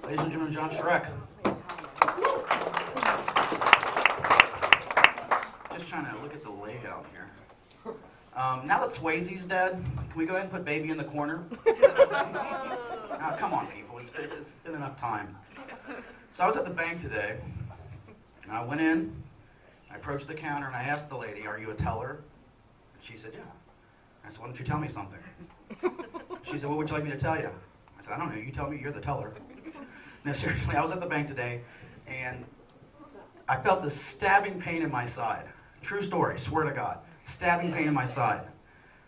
Ladies and gentlemen, John Shrek. Just trying to look at the layout here. Now that Swayze's dead, can we go ahead and put Baby in the corner? Come on, people. It's been enough time. So I was at the bank today, and I went in, I approached the counter, and I asked the lady, "Are you a teller?" And she said, "Yeah." I said, "Why don't you tell me something?" She said, "What would you like me to tell you?" I said, "I don't know. You tell me. You're the teller." No, seriously, I was at the bank today, and I felt this stabbing pain in my side. True story, swear to God. Stabbing pain in my side.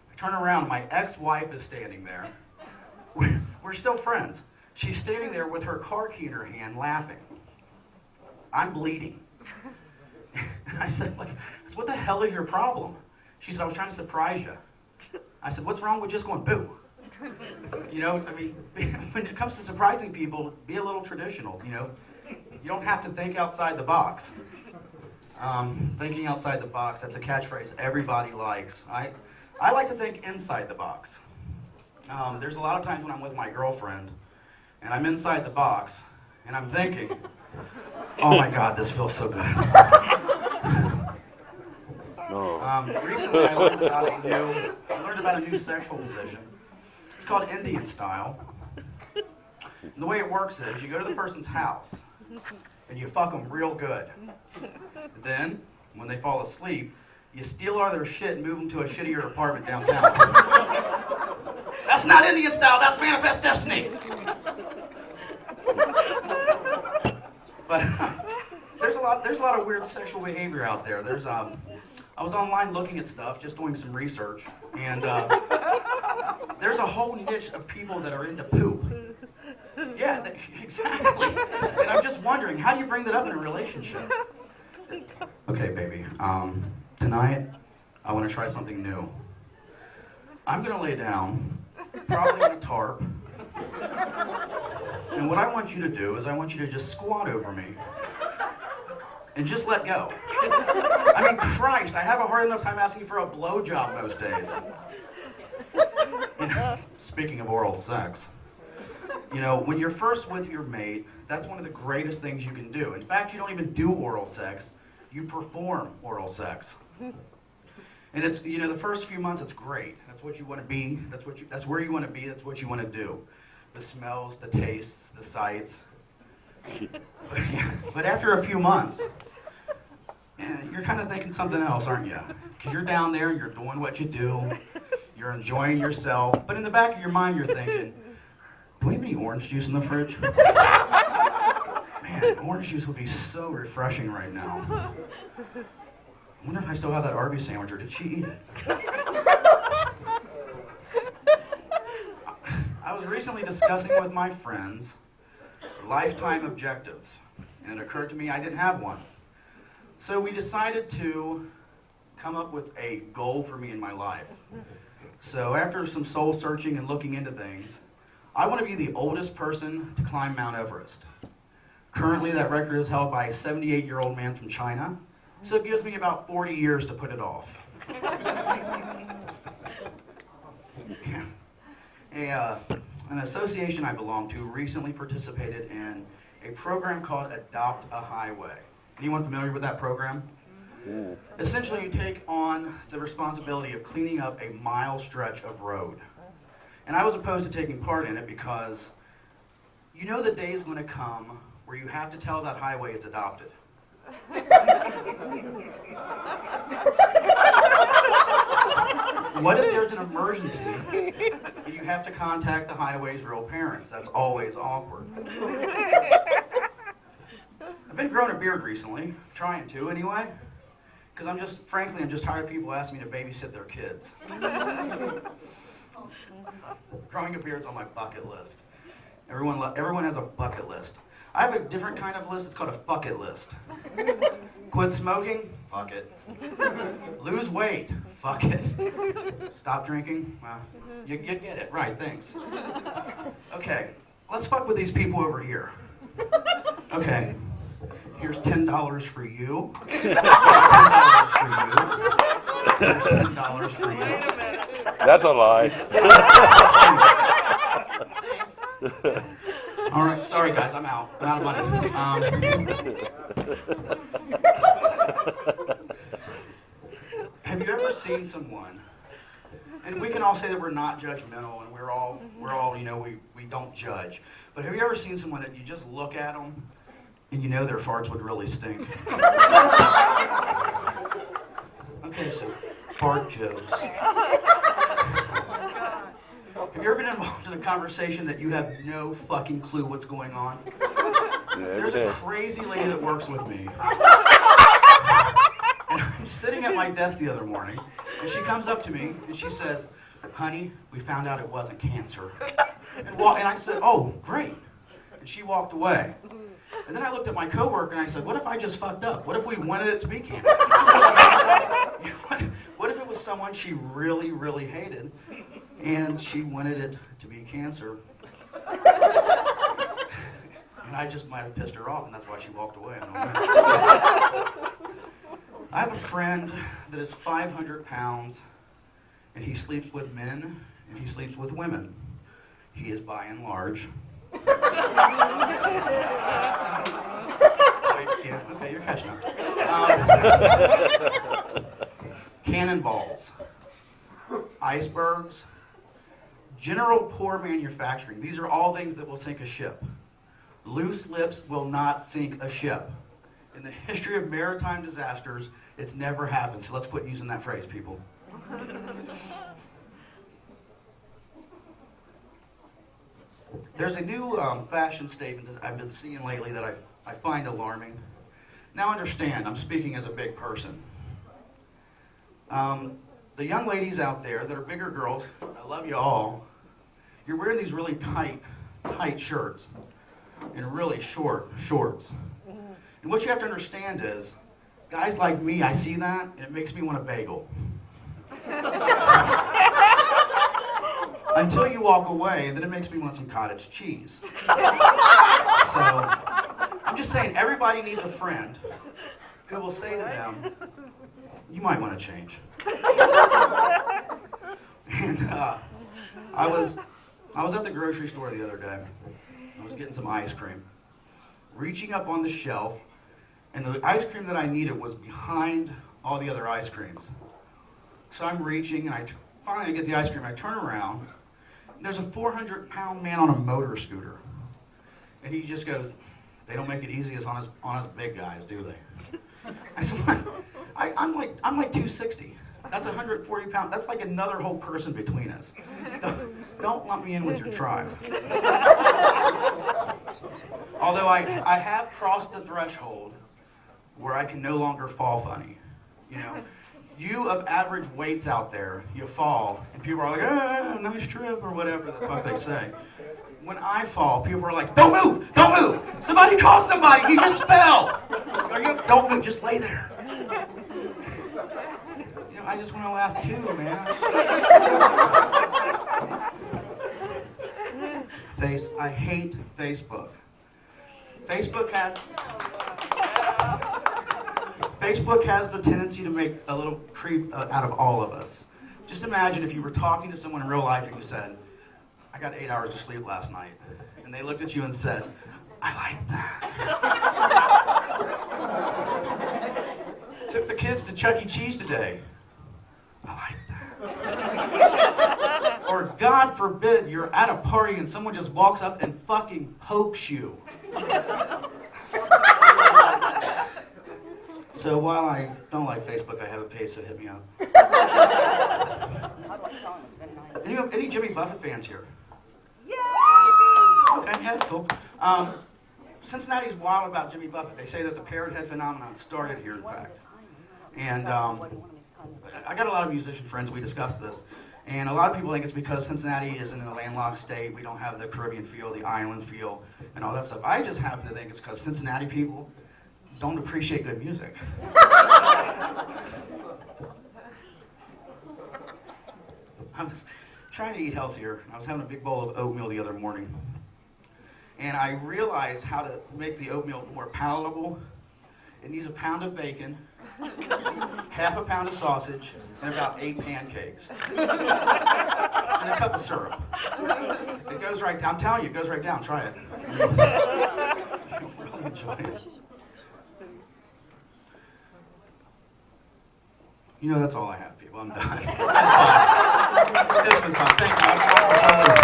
I turn around, my ex-wife is standing there. We're still friends. She's standing there with her car key in her hand, laughing. I'm bleeding. And I said, "What the hell is your problem?" She said, "I was trying to surprise you." I said, "What's wrong with just going boo?" You know, I mean, when it comes to surprising people, be a little traditional, you know. You don't have to think outside the box. Thinking outside the box, that's a catchphrase everybody likes. I like to think inside the box. There's a lot of times when I'm with my girlfriend, and I'm inside the box, and I'm thinking, "Oh my God, this feels so good." Recently I learned about a new sexual position. It's called Indian style. And the way it works is you go to the person's house and you fuck them real good. Then, when they fall asleep, you steal all their shit and move them to a shittier apartment downtown. That's not Indian style, that's Manifest Destiny. But there's a lot of weird sexual behavior out there. I was online looking at stuff, just doing some research, and there's a whole niche of people that are into poop. Yeah, exactly. And I'm just wondering, how do you bring that up in a relationship? Okay, baby, tonight I want to try something new. I'm going to lay down, probably on a tarp, and what I want you to do is I want you to just squat over me and just let go. I mean, Christ, I have a hard enough time asking for a blowjob most days. You know, speaking of oral sex, you know, when you're first with your mate, that's one of the greatest things you can do. In fact, you don't even do oral sex, you perform oral sex. And it's, you know, the first few months, it's great. That's what you want to be, that's where you want to be, that's what you want to do. The smells, the tastes, the sights. But after a few months, you're kind of thinking something else, aren't you? Because you're down there, you're doing what you do, you're enjoying yourself, but in the back of your mind you're thinking, "Do we have any orange juice in the fridge?" Man, orange juice would be so refreshing right now. I wonder if I still have that Arby's sandwich, or did she eat it? I was recently discussing with my friends lifetime objectives, and it occurred to me I didn't have one. So we decided to come up with a goal for me in my life. So after some soul searching and looking into things, I want to be the oldest person to climb Mount Everest. Currently that record is held by a 78-year-old man from China, so it gives me about 40 years to put it off. An association I belong to recently participated in a program called Adopt a Highway. Anyone familiar with that program? Yeah. Essentially, you take on the responsibility of cleaning up a mile stretch of road. And I was opposed to taking part in it because you know the day is going to come where you have to tell that highway it's adopted. What if there's an emergency and you have to contact the highway's real parents? That's always awkward. I've been growing a beard recently, trying to anyway, because I'm just tired of people asking me to babysit their kids. Growing a beard's on my bucket list. Everyone has a bucket list. I have a different kind of list. It's called a fuck it list. Quit smoking? Fuck it. Lose weight? Fuck it. Stop drinking? Well, you get it. Right, thanks. Okay, let's fuck with these people over here. Okay, here's $10 for you. $10 for you. Here's $10 for you. That's a lie. All right, sorry guys, I'm out. I'm out of money. Have you ever seen someone, and we can all say that we're not judgmental and we're all we don't judge, but have you ever seen someone that you just look at them and you know their farts would really stink? Okay, so fart jokes. Have you ever been involved in a conversation that you have no fucking clue what's going on? There's a crazy lady that works with me. And I'm sitting at my desk the other morning, and she comes up to me, and she says, honey, we found out it wasn't cancer. And I said, oh, great. And she walked away. And then I looked at my coworker, and I said, what if I just fucked up? What if we wanted it to be cancer? What if it was someone she really, really hated, and she wanted it to be cancer? And I just might have pissed her off, and that's why she walked away. I don't know. I have a friend that is 500 pounds, and he sleeps with men, and he sleeps with women. He is bi and large. Wait, yeah, okay, you're catching up. Cannonballs, icebergs, general poor manufacturing. These are all things that will sink a ship. Loose lips will not sink a ship. In the history of maritime disasters, it's never happened. So let's quit using that phrase, people. There's a new fashion statement that I've been seeing lately that I find alarming. Now understand, I'm speaking as a big person. The young ladies out there that are bigger girls, I love you all, you're wearing these really tight shirts and really short shorts. And what you have to understand is, guys like me, I see that, and it makes me want a bagel. Until you walk away, and then it makes me want some cottage cheese. So, I'm just saying, everybody needs a friend who will say to them, you might want to change. And I was at the grocery store the other day. I was getting some ice cream. Reaching up on the shelf, and the ice cream that I needed was behind all the other ice creams. So I'm reaching, and I finally get the ice cream. I turn around, and there's a 400-pound man on a motor scooter. And he just goes, they don't make it easy as on us big guys, do they? I said, I'm like 260. That's 140 pounds. That's like another whole person between us. Don't lump me in with your tribe. Although I have crossed the threshold where I can no longer fall funny. You know, you of average weights out there, you fall, and people are like, ah, nice trip, or whatever the fuck they say. When I fall, people are like, don't move, don't move. Somebody call somebody, you just fell. Don't move, just lay there. You know, I just want to laugh too, man. I hate Facebook. Facebook has the tendency to make a little creep out of all of us. Just imagine if you were talking to someone in real life and you said, I got 8 hours of sleep last night. And they looked at you and said, I like that. Took the kids to Chuck E. Cheese today. I like that. Or God forbid you're at a party and someone just walks up and fucking pokes you. So while I don't like Facebook, I have a page, so hit me up. Any Jimmy Buffett fans here? Yay! Okay, yeah, that's cool. Cincinnati's wild about Jimmy Buffett. They say that the parrot head phenomenon started here, in fact. And I got a lot of musician friends. We discussed this. And a lot of people think it's because Cincinnati is in a landlocked state. We don't have the Caribbean feel, the island feel, and all that stuff. I just happen to think it's because Cincinnati people don't appreciate good music. I was trying to eat healthier. I was having a big bowl of oatmeal the other morning. And I realized how to make the oatmeal more palatable. It needs a pound of bacon, half a pound of sausage, and about 8 pancakes. And a cup of syrup. It goes right down. I'm telling you, it goes right down. Try it. You'll really enjoy it. You know, that's all I have, people. I'm done. It's been fun. Thank you.